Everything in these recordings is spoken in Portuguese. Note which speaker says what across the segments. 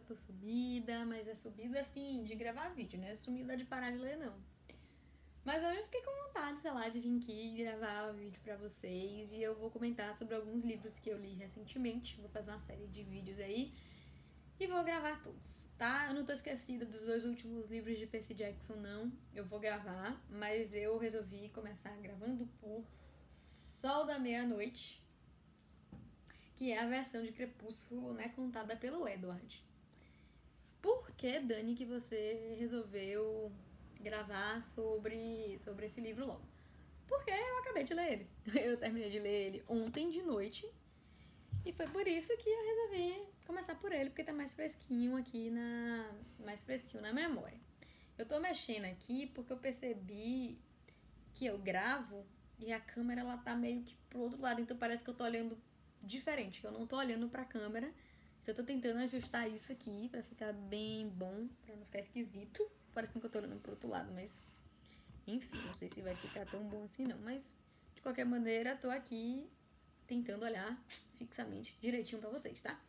Speaker 1: tô sumida, mas é sumida assim, de gravar vídeo, não é sumida de parar de ler, não. Mas hoje eu fiquei com vontade, sei lá, de vir aqui e gravar vídeo pra vocês. E eu vou comentar sobre alguns livros que eu li recentemente. Vou fazer uma série de vídeos aí e vou gravar todos, tá? Eu não tô esquecida dos 2 últimos livros de Percy Jackson, não. Eu vou gravar, mas eu resolvi começar gravando por Sol da Meia-Noite, que é a versão de Crepúsculo, né, contada pelo Edward. Por que, Dani, que você resolveu gravar sobre esse livro logo? Porque eu acabei de ler ele. Eu terminei de ler ele ontem de noite. E foi por isso que eu resolvi começar por ele, porque tá mais fresquinho aqui mais fresquinho na memória. Eu tô mexendo aqui porque eu percebi que eu gravo e a câmera ela tá meio que pro outro lado, então parece que eu tô olhando diferente, que eu não tô olhando pra câmera. Então eu tô tentando ajustar isso aqui pra ficar bem bom, pra não ficar esquisito. Parece que eu tô olhando pro outro lado, mas enfim, não sei se vai ficar tão bom assim não. Mas de qualquer maneira, tô aqui tentando olhar fixamente, direitinho pra vocês, tá?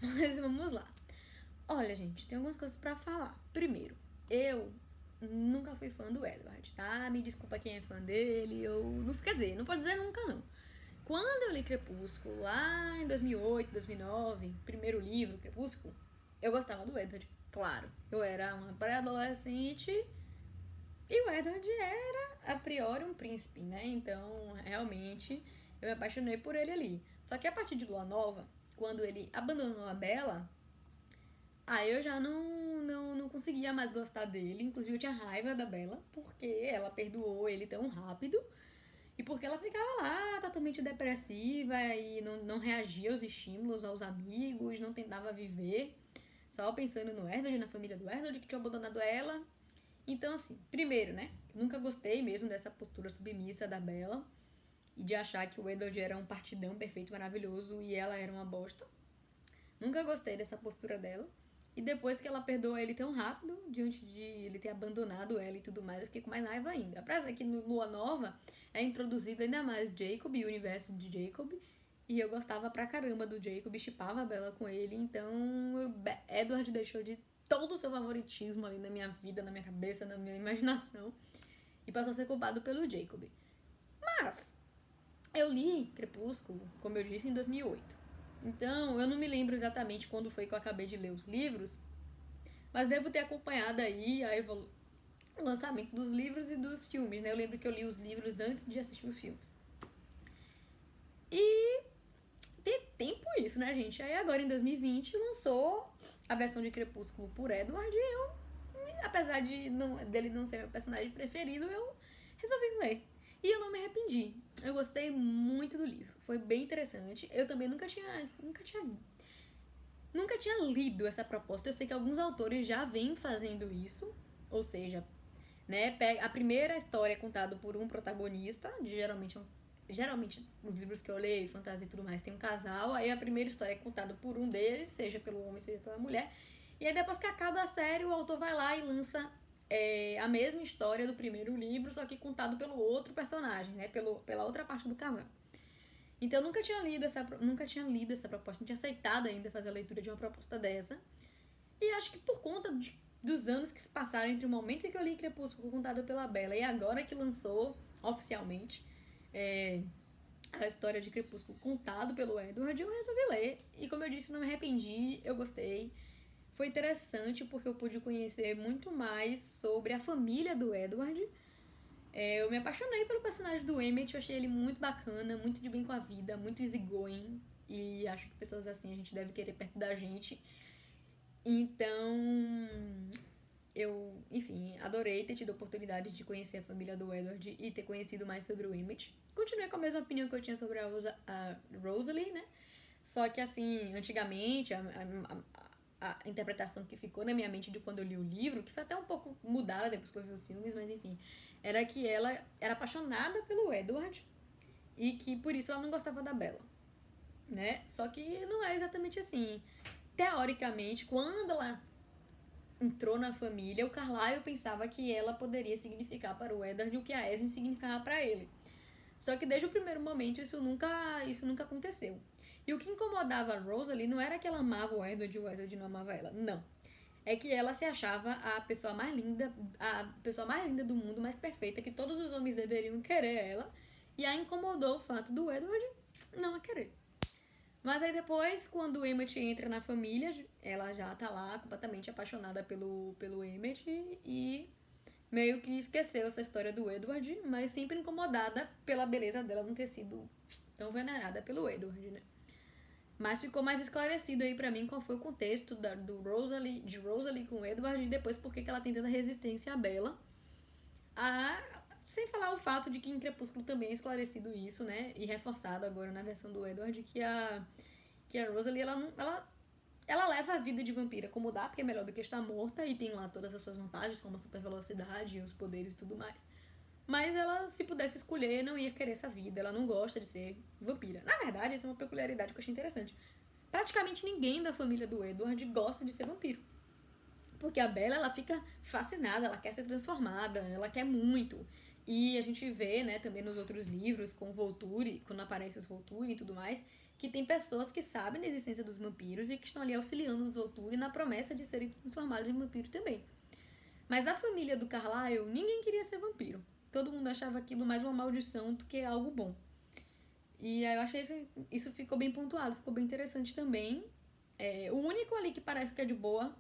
Speaker 1: Mas vamos lá. Olha, gente, tem algumas coisas pra falar. Primeiro, eu nunca fui fã do Edward, tá? Me desculpa quem é fã dele, eu não quer dizer, não pode dizer nunca não. Quando eu li Crepúsculo, lá em 2008, 2009, primeiro livro, Crepúsculo, eu gostava do Edward, claro. Eu era uma pré-adolescente e o Edward era, a priori, um príncipe, né? Então, realmente, eu me apaixonei por ele ali. Só que a partir de Lua Nova, quando ele abandonou a Bella, aí eu já não conseguia mais gostar dele. Inclusive, eu tinha raiva da Bella, porque ela perdoou ele tão rápido. E porque ela ficava lá totalmente depressiva e não reagia aos estímulos, aos amigos, não tentava viver, só pensando no Edward, na família do Edward, que tinha abandonado ela. Então, assim, primeiro, né? Eu nunca gostei mesmo dessa postura submissa da Bella e de achar que o Edward era um partidão perfeito, maravilhoso e ela era uma bosta. Nunca gostei dessa postura dela. E depois que ela perdoa ele tão rápido, diante de ele ter abandonado ela e tudo mais, eu fiquei com mais raiva ainda. Apesar que no Lua Nova é introduzido ainda mais Jacob e o universo de Jacob. E eu gostava pra caramba do Jacob, shippava a Bella com ele. Então, Edward deixou de todo o seu favoritismo ali na minha vida, na minha cabeça, na minha imaginação. E passou a ser culpado pelo Jacob. Mas, eu li Crepúsculo, como eu disse, em 2008. Então, eu não me lembro exatamente quando foi que eu acabei de ler os livros, mas devo ter acompanhado aí o lançamento dos livros e dos filmes, né? Eu lembro que eu li os livros antes de assistir os filmes. E tem tempo isso, né, gente? Aí agora, em 2020, lançou a versão de Crepúsculo por Edward e eu, apesar dele não ser meu personagem preferido, eu resolvi ler. E eu não me arrependi. Eu gostei muito do livro. Foi bem interessante. Eu também nunca tinha lido essa proposta. Eu sei que alguns autores já vêm fazendo isso. Ou seja, né, a primeira história é contada por um protagonista, geralmente os livros que eu leio, fantasia e tudo mais, tem um casal, aí a primeira história é contada por um deles, seja pelo homem, seja pela mulher, e aí depois que acaba a série, o autor vai lá e lança a mesma história do primeiro livro, só que contado pelo outro personagem, né, pela outra parte do casal. Então eu nunca tinha lido essa proposta, não tinha aceitado ainda fazer a leitura de uma proposta dessa, e acho que por conta dos anos que se passaram entre o momento em que eu li Crepúsculo contado pela Bella e agora que lançou oficialmente a história de Crepúsculo contado pelo Edward, eu resolvi ler. E como eu disse, não me arrependi, eu gostei. Foi interessante porque eu pude conhecer muito mais sobre a família do Edward. Eu me apaixonei pelo personagem do Emmett, eu achei ele muito bacana, muito de bem com a vida, muito easygoing. E acho que pessoas assim a gente deve querer perto da gente. Então, eu, enfim, adorei ter tido a oportunidade de conhecer a família do Edward e ter conhecido mais sobre o Emmett. Continuei com a mesma opinião que eu tinha sobre a Rosalie, né? Só que, assim, antigamente, a interpretação que ficou na minha mente de quando eu li o livro, que foi até um pouco mudada depois que eu vi os filmes, mas enfim, era que ela era apaixonada pelo Edward e que por isso ela não gostava da Bella, né? Só que não é exatamente assim. Teoricamente, quando ela entrou na família, o Carlyle pensava que ela poderia significar para o Edward o que a Esme significava para ele. Só que desde o primeiro momento isso nunca aconteceu. E o que incomodava a Rosalie não era que ela amava o Edward não amava ela. Não. É que ela se achava a pessoa mais linda do mundo, mais perfeita, que todos os homens deveriam querer ela. E a incomodou o fato do Edward não a querer. Mas aí depois, quando o Emmett entra na família, ela já tá lá completamente apaixonada pelo Emmett e meio que esqueceu essa história do Edward, mas sempre incomodada pela beleza dela não ter sido tão venerada pelo Edward, né? Mas ficou mais esclarecido aí pra mim qual foi o contexto de Rosalie com o Edward e depois por que ela tem tanta resistência à Bella. Sem falar o fato de que em Crepúsculo também é esclarecido isso, né? E reforçado agora na versão do Edward, que a Rosalie, ela leva a vida de vampira como dá, porque é melhor do que estar morta e tem lá todas as suas vantagens, como a super velocidade, os poderes e tudo mais. Mas ela, se pudesse escolher, não ia querer essa vida. Ela não gosta de ser vampira. Na verdade, essa é uma peculiaridade que eu achei interessante. Praticamente ninguém da família do Edward gosta de ser vampiro. Porque a Bella, ela fica fascinada, ela quer ser transformada, ela quer muito. E a gente vê, né, também nos outros livros, com o Volturi, quando aparece os Volturi e tudo mais, que tem pessoas que sabem da existência dos vampiros e que estão ali auxiliando os Volturi na promessa de serem transformados em vampiro também. Mas a família do Carlyle, ninguém queria ser vampiro. Todo mundo achava aquilo mais uma maldição do que algo bom. E aí eu achei isso ficou bem pontuado, ficou bem interessante também. O único ali que parece que é de boa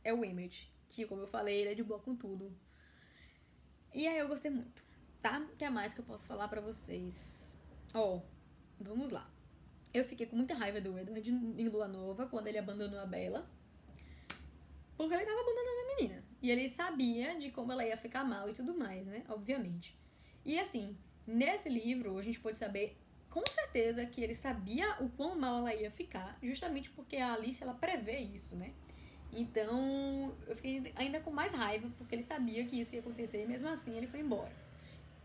Speaker 1: é o Emmett, que, como eu falei, ele é de boa com tudo. E aí eu gostei muito, tá? O que é mais que eu posso falar pra vocês? Vamos lá. Eu fiquei com muita raiva do Edward em Lua Nova, quando ele abandonou a Bella. Porque ele tava abandonando a menina. E ele sabia de como ela ia ficar mal e tudo mais, né? Obviamente. E assim, nesse livro, a gente pode saber com certeza que ele sabia o quão mal ela ia ficar, justamente porque a Alice, ela prevê isso, né? Então, eu fiquei ainda com mais raiva, porque ele sabia que isso ia acontecer e mesmo assim ele foi embora.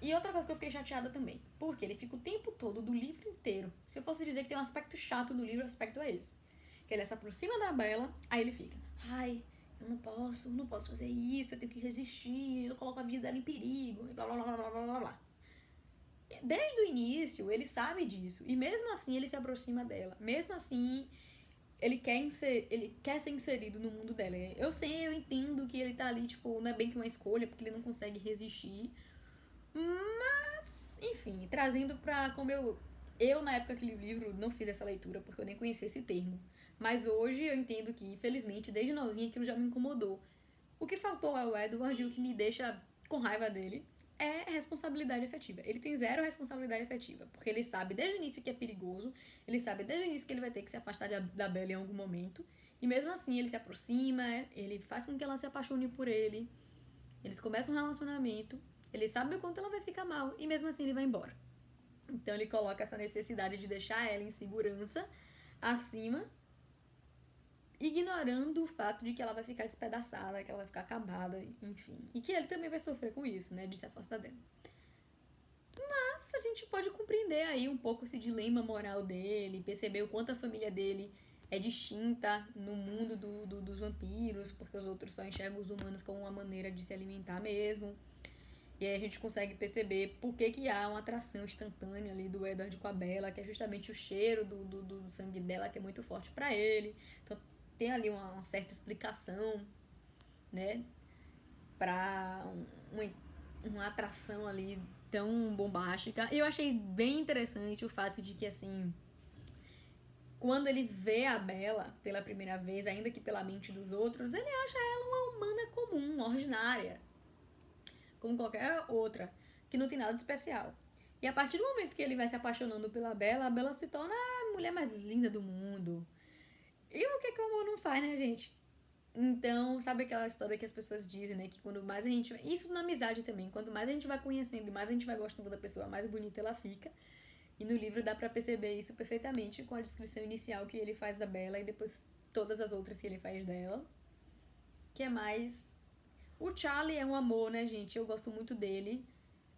Speaker 1: E outra coisa que eu fiquei chateada também, porque ele fica o tempo todo do livro inteiro. Se eu fosse dizer que tem um aspecto chato do livro, o aspecto é esse. Que ele se aproxima da Bella, aí ele fica, ai, eu não posso fazer isso, eu tenho que resistir, eu coloco a vida dela em perigo, e blá blá blá blá blá blá blá. Desde o início, ele sabe disso, e mesmo assim ele se aproxima dela. Mesmo assim, ele quer ser inserido no mundo dela. Eu entendo que ele tá ali, tipo, não é bem que uma escolha, porque ele não consegue resistir. Mas, enfim, trazendo pra como eu na época que li o livro, não fiz essa leitura, porque eu nem conhecia esse termo. Mas hoje eu entendo que, infelizmente, desde novinha aquilo já me incomodou. O que faltou ao Edward e o que me deixa com raiva dele é responsabilidade afetiva. Ele tem zero responsabilidade afetiva, porque ele sabe desde o início que é perigoso, ele sabe desde o início que ele vai ter que se afastar da Bella em algum momento, e mesmo assim ele se aproxima, ele faz com que ela se apaixone por ele, eles começam um relacionamento, ele sabe o quanto ela vai ficar mal, e mesmo assim ele vai embora. Então ele coloca essa necessidade de deixar ela em segurança acima, ignorando o fato de que ela vai ficar despedaçada, que ela vai ficar acabada, enfim. E que ele também vai sofrer com isso, né, de se afastar dela. Mas a gente pode compreender aí um pouco esse dilema moral dele, perceber o quanto a família dele é distinta no mundo dos vampiros, porque os outros só enxergam os humanos como uma maneira de se alimentar mesmo. E aí a gente consegue perceber por que há uma atração instantânea ali do Edward com a Bella, que é justamente o cheiro do sangue dela, que é muito forte pra ele. Então tem ali uma certa explicação, né, pra uma atração ali tão bombástica. E eu achei bem interessante o fato de que, assim, quando ele vê a Bella pela primeira vez, ainda que pela mente dos outros, ele acha ela uma humana comum, ordinária, como qualquer outra, que não tem nada de especial. E a partir do momento que ele vai se apaixonando pela Bella, a Bella se torna a mulher mais linda do mundo. E o que o amor não faz, né, gente? Então, sabe aquela história que as pessoas dizem, né? Que quando mais a gente... Isso na amizade também. Quanto mais a gente vai conhecendo e mais a gente vai gostando da pessoa, mais bonita ela fica. E no livro dá pra perceber isso perfeitamente com a descrição inicial que ele faz da Bella e depois todas as outras que ele faz dela. Que é mais... O Charlie é um amor, né, gente? Eu gosto muito dele.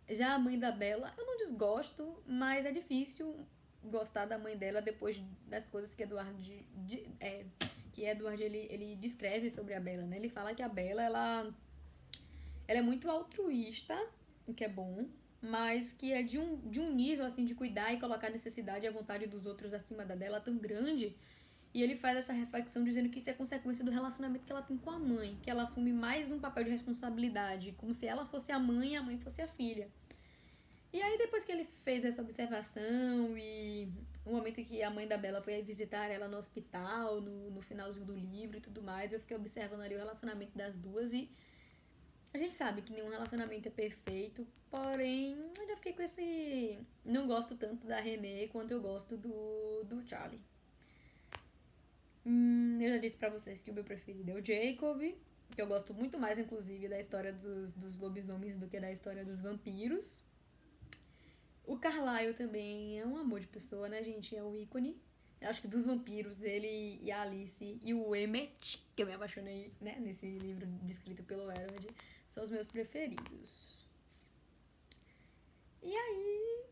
Speaker 1: Já a mãe da Bella, eu não desgosto, mas é difícil gostar da mãe dela depois das coisas que Edward ele descreve sobre a Bella, né? Ele fala que a Bella, ela é muito altruísta, o que é bom, mas que é de um nível, assim, de cuidar e colocar a necessidade e a vontade dos outros acima da dela tão grande. E ele faz essa reflexão dizendo que isso é consequência do relacionamento que ela tem com a mãe, que ela assume mais um papel de responsabilidade, como se ela fosse a mãe e a mãe fosse a filha. E aí, depois que ele fez essa observação e o momento em que a mãe da Bella foi visitar ela no hospital, no finalzinho do livro e tudo mais, eu fiquei observando ali o relacionamento das duas e a gente sabe que nenhum relacionamento é perfeito, porém, eu já fiquei com esse... Não gosto tanto da Renée quanto eu gosto do Charlie. Eu já disse pra vocês que o meu preferido é o Jacob, que eu gosto muito mais, inclusive, da história dos lobisomens do que da história dos vampiros. O Carlyle também é um amor de pessoa, né, gente? É um ícone. Eu acho que dos vampiros, ele e a Alice e o Emmett, que eu me apaixonei, né, nesse livro descrito pelo Edward, são os meus preferidos. E aí,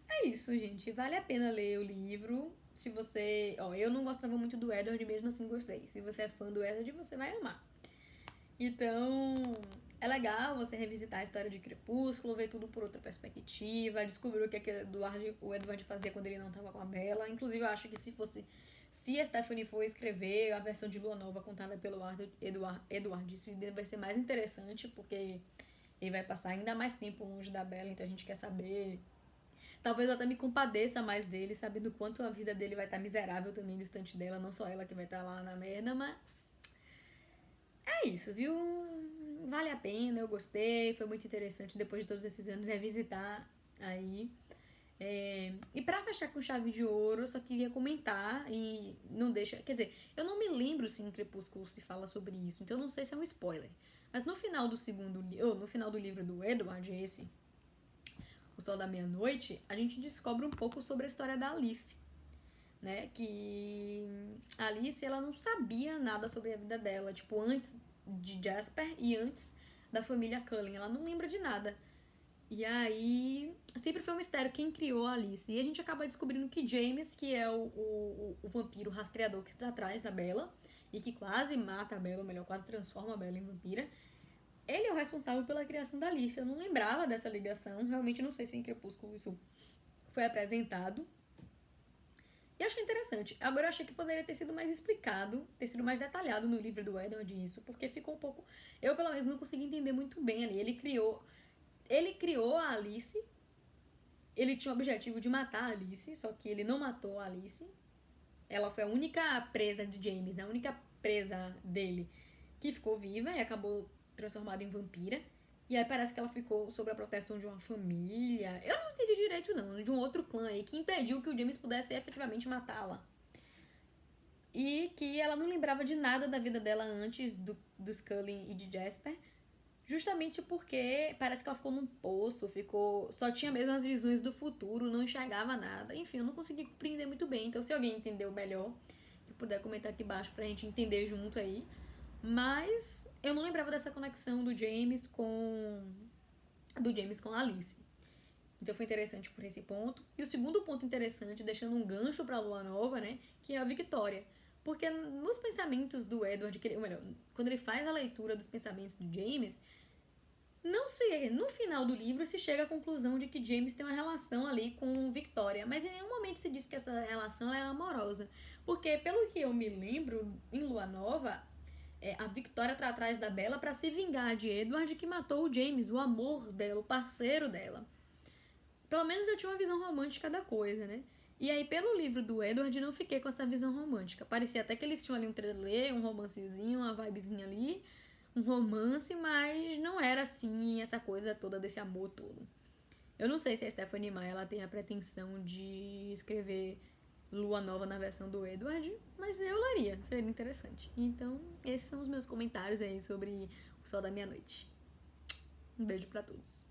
Speaker 1: é isso, gente. Vale a pena ler o livro. Se você... Ó, eu não gostava muito do Edward, mesmo assim gostei. Se você é fã do Edward, você vai amar. Então, é legal você revisitar a história de Crepúsculo, ver tudo por outra perspectiva, descobrir o que, o Edward fazia quando ele não estava com a Bella. Inclusive, eu acho que se a Stephanie for escrever a versão de Lua Nova contada pelo Edward, isso vai ser mais interessante, porque ele vai passar ainda mais tempo longe da Bella, então a gente quer saber. Talvez eu até me compadeça mais dele, sabendo o quanto a vida dele vai estar miserável também distante dela, não só ela que vai estar lá na merda, mas é isso, viu? Vale a pena, eu gostei, foi muito interessante depois de todos esses anos revisitar aí. E pra fechar com chave de ouro, eu só queria comentar e não deixa... Quer dizer, eu não me lembro se em Crepúsculo se fala sobre isso, então eu não sei se é um spoiler. Mas no final no final do livro do Edward, esse, O Sol da Meia-Noite, a gente descobre um pouco sobre a história da Alice, né? Que a Alice, ela não sabia nada sobre a vida dela, tipo, antes de Jasper e antes da família Cullen, ela não lembra de nada. E aí, sempre foi um mistério quem criou a Alice. E a gente acaba descobrindo que James, que é o vampiro rastreador que está atrás da Bella, e que quase mata a Bella, ou melhor, quase transforma a Bella em vampira, ele é o responsável pela criação da Alice. Eu não lembrava dessa ligação, realmente não sei se em Crepúsculo isso foi apresentado. E eu achei interessante. Agora eu achei que poderia ter sido mais explicado, ter sido mais detalhado no livro do Edward isso, porque ficou um pouco... Eu, pelo menos, não consegui entender muito bem ali. Ele criou a Alice, ele tinha o objetivo de matar a Alice, só que ele não matou a Alice. Ela foi a única presa de James, né? A única presa dele que ficou viva e acabou transformada em vampira. E aí parece que ela ficou sob a proteção de uma família. Eu não entendi direito, não. De um outro clã aí que impediu que o James pudesse efetivamente matá-la. E que ela não lembrava de nada da vida dela antes dos Cullen e de Jasper. Justamente porque parece que ela ficou num poço, só tinha mesmo as visões do futuro, não enxergava nada. Enfim, eu não consegui compreender muito bem. Então, se alguém entendeu melhor, que puder comentar aqui embaixo pra gente entender junto aí. Mas eu não lembrava dessa conexão do James com a Alice. Então foi interessante por esse ponto. E o segundo ponto interessante, deixando um gancho pra Lua Nova, né, que é a Victoria. Porque nos pensamentos do Edward, ou melhor, quando ele faz a leitura dos pensamentos do James, no final do livro se chega à conclusão de que James tem uma relação ali com Victoria, mas em nenhum momento se diz que essa relação é amorosa. Porque, pelo que eu me lembro, em Lua Nova, a Victoria tá atrás da Bella pra se vingar de Edward, que matou o James, o amor dela, o parceiro dela. Pelo menos eu tinha uma visão romântica da coisa, né? E aí, pelo livro do Edward, não fiquei com essa visão romântica. Parecia até que eles tinham ali um trelê, um romancezinho, uma vibezinha ali, um romance, mas não era assim, essa coisa toda desse amor todo. Eu não sei se a Stephanie Meyer ela tem a pretensão de escrever Lua Nova na versão do Edward, mas eu leria, seria interessante. Então, esses são os meus comentários aí sobre O Sol da Meia-Noite. Um beijo pra todos.